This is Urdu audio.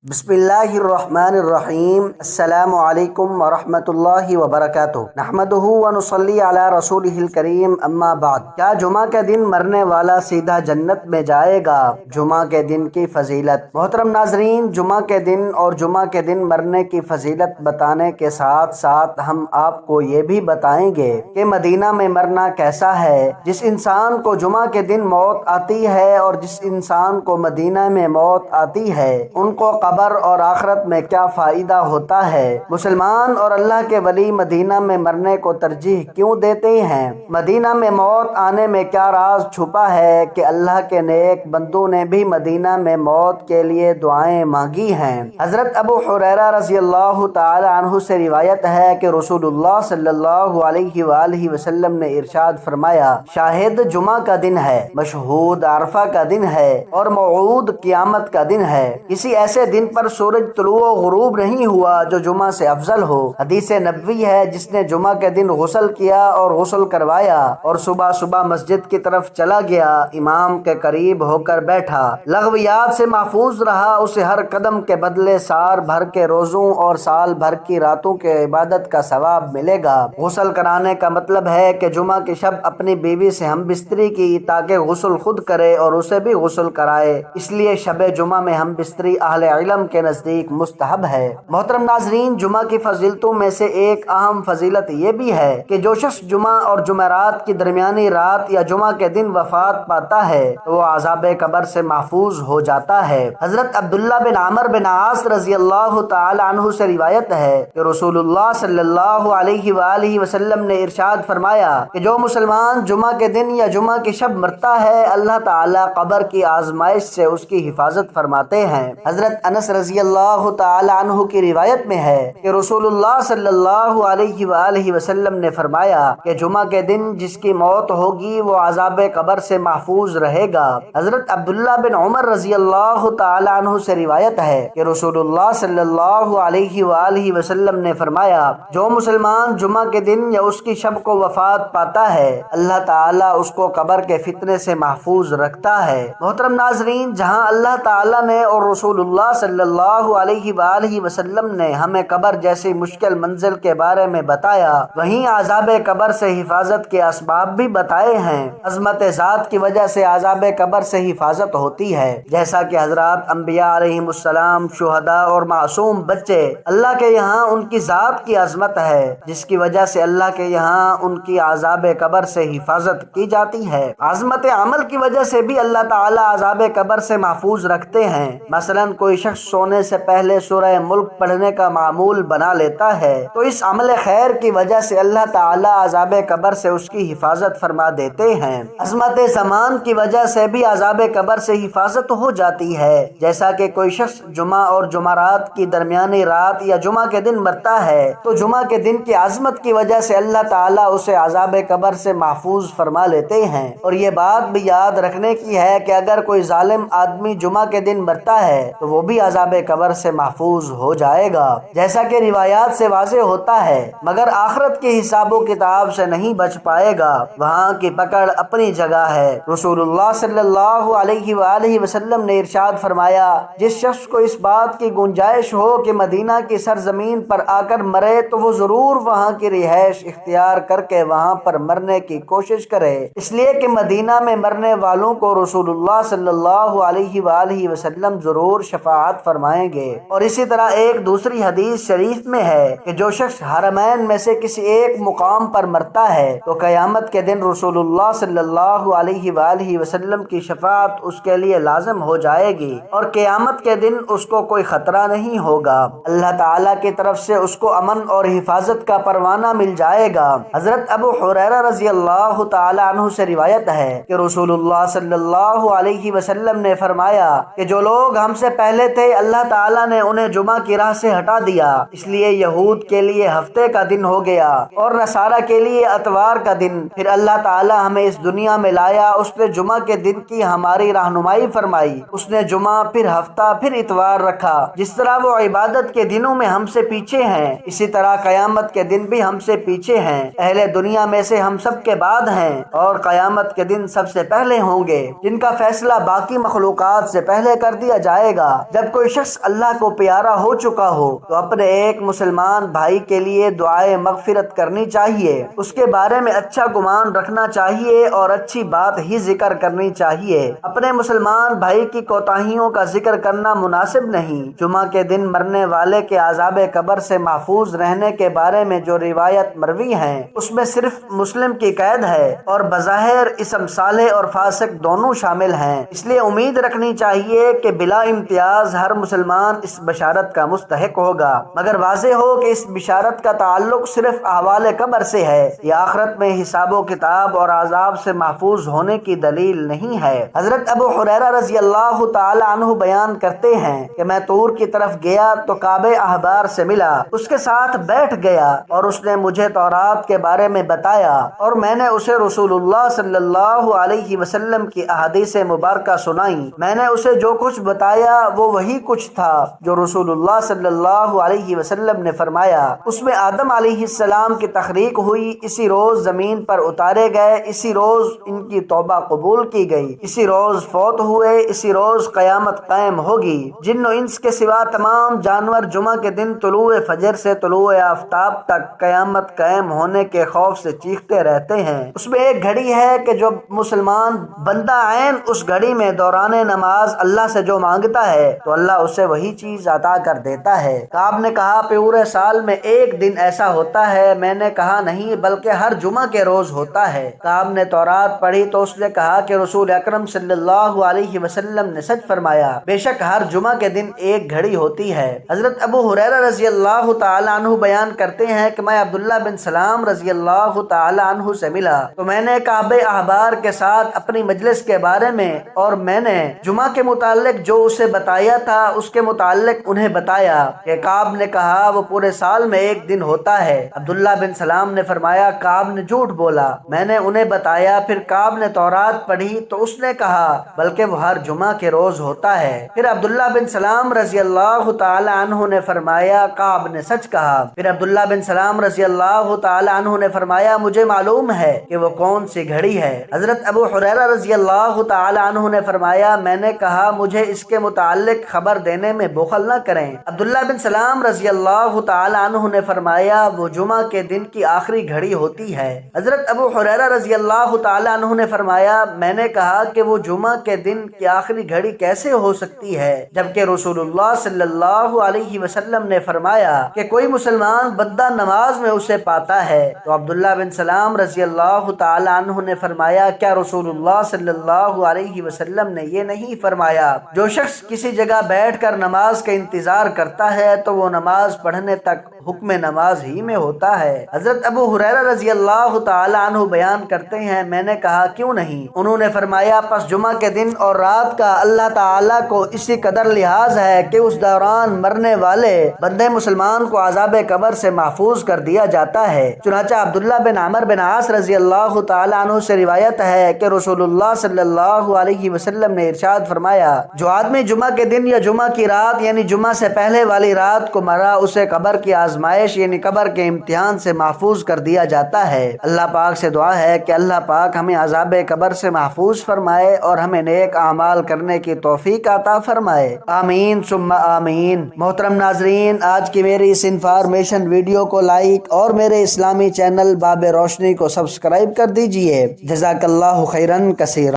بسم اللہ الرحمن الرحیم۔ السلام علیکم ورحمۃ اللہ وبرکاتہ۔ نحمدہ ونصلی علی رسولہ الکریم، اما بعد۔ کیا جمعہ کے دن مرنے والا سیدھا جنت میں جائے گا؟ جمعہ کے دن کی فضیلت۔ محترم ناظرین، جمعہ کے دن اور جمعہ کے دن مرنے کی فضیلت بتانے کے ساتھ ساتھ ہم آپ کو یہ بھی بتائیں گے کہ مدینہ میں مرنا کیسا ہے۔ جس انسان کو جمعہ کے دن موت آتی ہے اور جس انسان کو مدینہ میں موت آتی ہے، ان کو قبر اور آخرت میں کیا فائدہ ہوتا ہے؟ مسلمان اور اللہ کے ولی مدینہ میں مرنے کو ترجیح کیوں دیتے ہیں؟ مدینہ میں موت آنے میں کیا راز چھپا ہے کہ اللہ کے نیک بندوں نے بھی مدینہ میں موت کے لیے دعائیں مانگی ہیں؟ حضرت ابو ہریرہ رضی اللہ تعالی عنہ سے روایت ہے کہ رسول اللہ صلی اللہ علیہ وآلہ وسلم نے ارشاد فرمایا، شاہد جمعہ کا دن ہے، مشہود عرفہ کا دن ہے اور موعود قیامت کا دن ہے۔ کسی ایسے دن پر سورج طلوع و غروب نہیں ہوا جو جمعہ سے افضل ہو۔ حدیث نبوی ہے، جس نے جمعہ کے دن غسل کیا اور غسل کروایا اور صبح صبح مسجد کی طرف چلا گیا، امام کے قریب ہو کر بیٹھا، لغویات سے محفوظ رہا، اسے ہر قدم کے بدلے سال بھر کے روزوں اور سال بھر کی راتوں کے عبادت کا ثواب ملے گا۔ غسل کرانے کا مطلب ہے کہ جمعہ کی شب اپنی بیوی سے ہم بستری کی تاکہ غسل خود کرے اور اسے بھی غسل کرائے، اس لیے شب جمعہ میں ہم بستری اہل علم کے نزدیک مستحب ہے۔ محترم ناظرین، جمعہ کی فضیلتوں میں سے ایک اہم فضیلت یہ بھی ہے کہ جو شخص جمعہ اور جمعرات کی درمیانی رات یا جمعہ کے دن وفات پاتا ہے تو وہ عذاب قبر سے محفوظ ہو جاتا ہے۔ حضرت عبداللہ بن عمرو بن عاص رضی اللہ تعالی عنہ سے روایت ہے کہ رسول اللہ صلی اللہ علیہ وآلہ وسلم نے ارشاد فرمایا کہ جو مسلمان جمعہ کے دن یا جمعہ کی شب مرتا ہے، اللہ تعالی قبر کی آزمائش سے اس کی حفاظت فرماتے ہیں۔ حضرت انس رضی اللہ تعالی عنہ کی روایت میں ہے کہ رسول اللہ صلی اللہ علیہ وآلہ وسلم نے فرمایا کہ جمعہ کے دن جس کی موت ہوگی وہ عذاب قبر سے محفوظ رہے گا۔ حضرت عبداللہ بن عمر رضی اللہ تعالی عنہ سے روایت ہے کہ رسول اللہ صلی اللہ علیہ وآلہ وسلم نے فرمایا، جو مسلمان جمعہ کے دن یا اس کی شب کو وفات پاتا ہے، اللہ تعالیٰ اس کو قبر کے فتنے سے محفوظ رکھتا ہے۔ محترم ناظرین، جہاں اللہ تعالیٰ نے اور رسول اللہ صلی اللہ علیہ وآلہ وسلم نے ہمیں قبر جیسی مشکل منزل کے بارے میں بتایا، وہیں عذاب قبر سے حفاظت کے اسباب بھی بتائے ہیں۔ عظمت ذات کی وجہ سے عذاب قبر سے حفاظت ہوتی ہے، جیسا کہ حضرات انبیاء علیہم السلام، شہداء اور معصوم بچے، اللہ کے یہاں ان کی ذات کی عظمت ہے جس کی وجہ سے اللہ کے یہاں ان کی عذاب قبر سے حفاظت کی جاتی ہے۔ عظمت عمل کی وجہ سے بھی اللہ تعالی عذاب قبر سے محفوظ رکھتے ہیں۔ مثلا کوئی شخص سونے سے پہلے سورہ ملک پڑھنے کا معمول بنا لیتا ہے تو اس عمل خیر کی وجہ سے اللہ تعالی عذاب قبر سے اس کی حفاظت فرما دیتے ہیں۔ عظمت زمان کی وجہ سے بھی عذاب قبر سے حفاظت ہو جاتی ہے، جیسا کہ کوئی شخص جمعہ اور جمعرات کی درمیانی رات یا جمعہ کے دن مرتا ہے تو جمعہ کے دن کی عظمت کی وجہ سے اللہ تعالی اسے عذاب قبر سے محفوظ فرما لیتے ہیں۔ اور یہ بات بھی یاد رکھنے کی ہے کہ اگر کوئی ظالم آدمی جمعہ کے دن مرتا ہے تو وہ بھی عذاب قبر سے محفوظ ہو جائے گا، جیسا کہ روایات سے واضح ہوتا ہے، مگر آخرت کے حساب و کتاب سے نہیں بچ پائے گا، وہاں کی پکڑ اپنی جگہ ہے۔ رسول اللہ صلی اللہ علیہ وآلہ وسلم نے ارشاد فرمایا، جس شخص کو اس بات کی گنجائش ہو کہ مدینہ کی سرزمین پر آ کر مرے تو وہ ضرور وہاں کی رہائش اختیار کر کے وہاں پر مرنے کی کوشش کرے، اس لیے کہ مدینہ میں مرنے والوں کو رسول اللہ صلی اللہ علیہ وآلہ وسلم ضرور شفاعت فرمائیں گے۔ اور اسی طرح ایک دوسری حدیث شریف میں ہے کہ جو شخص حرمین میں سے کسی ایک مقام پر مرتا ہے تو قیامت کے دن رسول اللہ صلی اللہ علیہ وآلہ وسلم کی شفاعت اس کے لیے لازم ہو جائے گی اور قیامت کے دن اس کو کوئی خطرہ نہیں ہوگا، اللہ تعالیٰ کی طرف سے اس کو امن اور حفاظت کا پروانہ مل جائے گا۔ حضرت ابو ہریرہ رضی اللہ تعالی عنہ سے روایت ہے کہ رسول اللہ صلی اللہ علیہ وسلم نے فرمایا کہ جو لوگ ہم سے پہلے تھے اللہ تعالیٰ نے انہیں جمعہ کی راہ سے ہٹا دیا، اس لیے یہود کے لیے ہفتے کا دن ہو گیا اور نصارہ کے لیے اتوار کا دن، پھر اللہ تعالیٰ ہمیں اس دنیا میں لایا، اس نے جمعہ کے دن کی ہماری رہنمائی فرمائی، اس نے جمعہ پھر ہفتہ پھر اتوار رکھا، جس طرح وہ عبادت کے دنوں میں ہم سے پیچھے ہیں اسی طرح قیامت کے دن بھی ہم سے پیچھے ہیں، اہل دنیا میں سے ہم سب کے بعد ہیں اور قیامت کے دن سب سے پہلے ہوں گے، جن کا فیصلہ باقی مخلوقات سے پہلے کر دیا جائے گا، جب کوئی شخص اللہ کو پیارا ہو چکا ہو تو اپنے ایک مسلمان بھائی کے لیے دعائے مغفرت کرنی چاہیے، اس کے بارے میں اچھا گمان رکھنا چاہیے اور اچھی بات ہی ذکر کرنی چاہیے۔ اپنے مسلمان بھائی کی کوتاہیوں کا ذکر کرنا مناسب نہیں۔ جمعہ کے دن مرنے والے کے عذاب قبر سے محفوظ رہنے کے بارے میں جو روایت مروی ہیں اس میں صرف مسلم کی قید ہے اور بظاہر اسم صالح اور فاسق دونوں شامل ہیں، اس لیے امید رکھنی چاہیے کہ بلا امتیاز ہر مسلمان اس بشارت کا مستحق ہوگا، مگر واضح ہو کہ اس بشارت کا تعلق صرف احوال قبر سے ہے، یہ آخرت میں حساب و کتاب اور عذاب سے محفوظ ہونے کی دلیل نہیں ہے۔ حضرت ابو ہریرہ رضی اللہ تعالی عنہ بیان کرتے ہیں کہ میں طور کی طرف گیا تو کعب احبار سے ملا، اس کے ساتھ بیٹھ گیا اور اس نے مجھے تورات کے بارے میں بتایا اور میں نے اسے رسول اللہ صلی اللہ علیہ وسلم کی احادیث مبارکہ سنائی۔ میں نے اسے جو کچھ بتایا وہ وہی کچھ تھا جو رسول اللہ صلی اللہ علیہ وسلم نے فرمایا۔ اس میں آدم علیہ السلام کی تخلیق ہوئی، اسی روز زمین پر اتارے گئے، اسی روز ان کی توبہ قبول کی گئی، اسی روز فوت ہوئے، اسی روز قیامت قائم ہوگی۔ جن و انس کے سوا تمام جانور جمعہ کے دن طلوع فجر سے طلوع آفتاب تک قیامت قائم ہونے کے خوف سے چیختے رہتے ہیں۔ اس میں ایک گھڑی ہے کہ جو مسلمان بندہ عین اس گھڑی میں دوران نماز اللہ سے جو مانگتا ہے تو اللہ اسے وہی چیز عطا کر دیتا ہے۔ کعب نے کہا پورے سال میں ایک دن ایسا ہوتا ہے؟ میں نے کہا نہیں، بلکہ ہر جمعہ کے روز ہوتا ہے۔ کعب نے تورات پڑھی تو اس نے کہا کہ رسول اکرم صلی اللہ علیہ وسلم نے سچ فرمایا، بے شک ہر جمعہ کے دن ایک گھڑی ہوتی ہے۔ حضرت ابو ہریرہ رضی اللہ تعالی عنہ بیان کرتے ہیں کہ میں عبداللہ بن سلام رضی اللہ تعالی عنہ سے ملا تو میں نے کعب احبار کے ساتھ اپنی مجلس کے بارے میں اور میں نے جمعہ کے متعلق جو اسے بتایا تھا اس کے متعلق انہیں بتایا کہ کعب نے کہا وہ پورے سال میں ایک دن ہوتا ہے۔ عبداللہ بن سلام نے فرمایا کعب نے جھوٹ بولا۔ میں نے انہیں بتایا، پھر کعب نے تورات پڑھی تو اس نے کہا بلکہ وہ ہر جمعہ کے روز ہوتا ہے۔ پھر عبداللہ بن سلام رضی اللہ تعالی عنہ نے فرمایا کعب نے سچ کہا۔ پھر عبداللہ بن سلام رضی اللہ تعالی عنہ نے فرمایا مجھے معلوم ہے کہ وہ کون سی گھڑی ہے۔ حضرت ابو ہریرہ رضی اللہ تعالی عنہ نے فرمایا میں نے کہا مجھے اس کے متعلق خبر دینے میں بخل نہ کریں۔ عبداللہ بن سلام رضی اللہ تعالی عنہ نے فرمایا وہ جمعہ کے دن کی آخری گھڑی ہوتی ہے۔ حضرت ابو ہریرہ رضی اللہ تعالی عنہ نے فرمایا میں نے کہا کہ وہ جمعہ کے دن کی آخری گھڑی کیسے ہو سکتی ہے جبکہ رسول اللہ صلی اللہ علیہ وسلم نے فرمایا کہ کوئی مسلمان بندہ نماز میں اسے پاتا ہے۔ تو عبداللہ بن سلام رضی اللہ تعالی عنہ نے فرمایا کیا رسول اللہ صلی اللہ علیہ وسلم نے یہ نہیں فرمایا جو شخص کسی جگہ بیٹھ کر نماز کا انتظار کرتا ہے تو وہ نماز پڑھنے تک حکم نماز ہی میں ہوتا ہے۔ حضرت ابو ہریرہ رضی اللہ تعالی عنہ بیان کرتے ہیں میں نے کہا کیوں نہیں؟ انہوں نے فرمایا پس جمعہ کے دن اور رات کا اللہ تعالی کو اسی قدر لحاظ ہے کہ اس دوران مرنے والے بندے مسلمان کو عذاب قبر سے محفوظ کر دیا جاتا ہے۔ چنانچہ عبداللہ بن عمر بن عاص رضی اللہ تعالی عنہ سے روایت ہے کہ رسول اللہ صلی اللہ علیہ وسلم نے ارشاد فرمایا جو آدمی جمعہ کے دن یا جمعہ کی رات یعنی جمعہ سے پہلے والی رات کو مرا اسے قبر کی آزمائش یعنی قبر کے امتحان سے محفوظ کر دیا جاتا ہے۔ اللہ پاک سے دعا ہے کہ اللہ پاک ہمیں عذاب قبر سے محفوظ فرمائے اور ہمیں نیک اعمال کرنے کی توفیق عطا فرمائے، آمین ثم آمین۔ محترم ناظرین، آج کی میری اس انفارمیشن ویڈیو کو لائک اور میرے اسلامی چینل باب روشنی کو سبسکرائب کر دیجئے۔ جزاک اللہ خیرن کثیرا۔